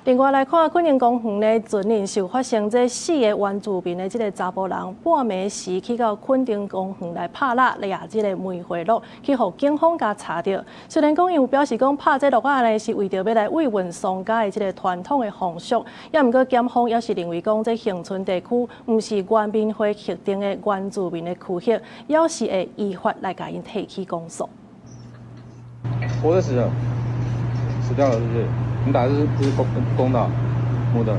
另外來看，昆寧公園咧，昨日就發生這4個原住民的這個查甫人，半暝時去到昆寧公園來拍蠟，掠這個玫瑰鹿，去互警方甲查到。雖然講伊有表示講拍這鹿仔呢是為着要來慰問喪家的這個傳統的風俗，也毋過檢方也是認為講這恆春地區毋是原民會特定的原住民的區域，也是會依法來甲因提起公訴。活的死了，死掉了是不是？你打的是公的，母的。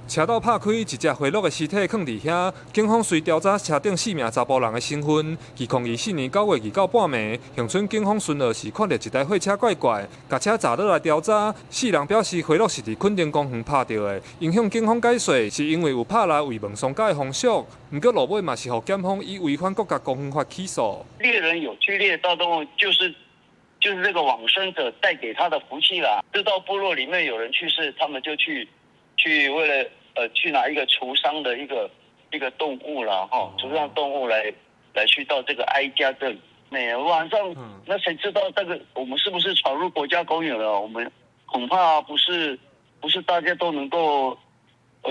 車道拍開，一隻回落的屍體放佇遐。警方隨調查車頂4名查甫人的身份。2024年9月29半暝，恆春警方巡邏時看到一台貨車怪怪，甲車查落來調查。4人表示回落是佇昆寧公園拍到的，因向警方解說是因為有拍蠟慰問喪家的風俗。不過落尾嘛是互檢方以違反國家公園法起訴。獵人有去獵到動物，就是這個往生者帶給他的福氣啦。知道部落裡面有人去世，他們就去為了去拿一個除傷的一個動物啦，哈，除傷動物來去到這個哀家這裡。每晚上，那誰知道這個我們是不是闖入國家公園了？我們恐怕不是大家都能夠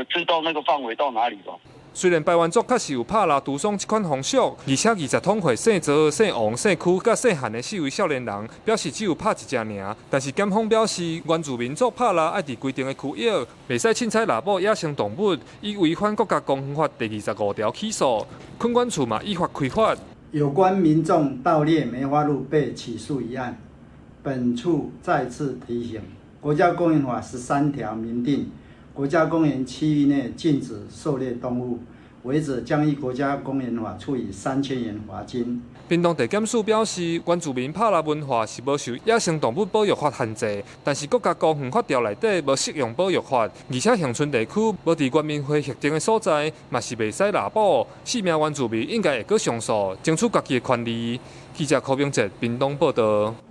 知道那個範圍到哪裡吧。雖然排灣族確實有拍蠟毒喪這款風俗，而且20通會姓周、姓王、姓區甲姓韓的4位少年人表示只有拍一隻爾，但是檢方表示原住民族拍蠟愛佇規定的區域，袂使凊彩獵捕野生動物，以違反國家公園法第25條起訴。墾管處嘛依法開罰。有關民眾盜獵梅花鹿被起訴一案，本處再次提醒：國家公園法13條明定。國家公園區域內禁止狩獵動物，違者將依國家公園法處以3000元罰金。屏東地檢署表示，原住民拍蠟文化是無受野生動物保育法限制，但是國家公園法條內底無適用保育法，而且恆春地區無佇原民會特定的所在，嘛是袂使獵捕。4名原住民應該會閣上訴，爭取家己的權利。記者柯明哲，屏東報道。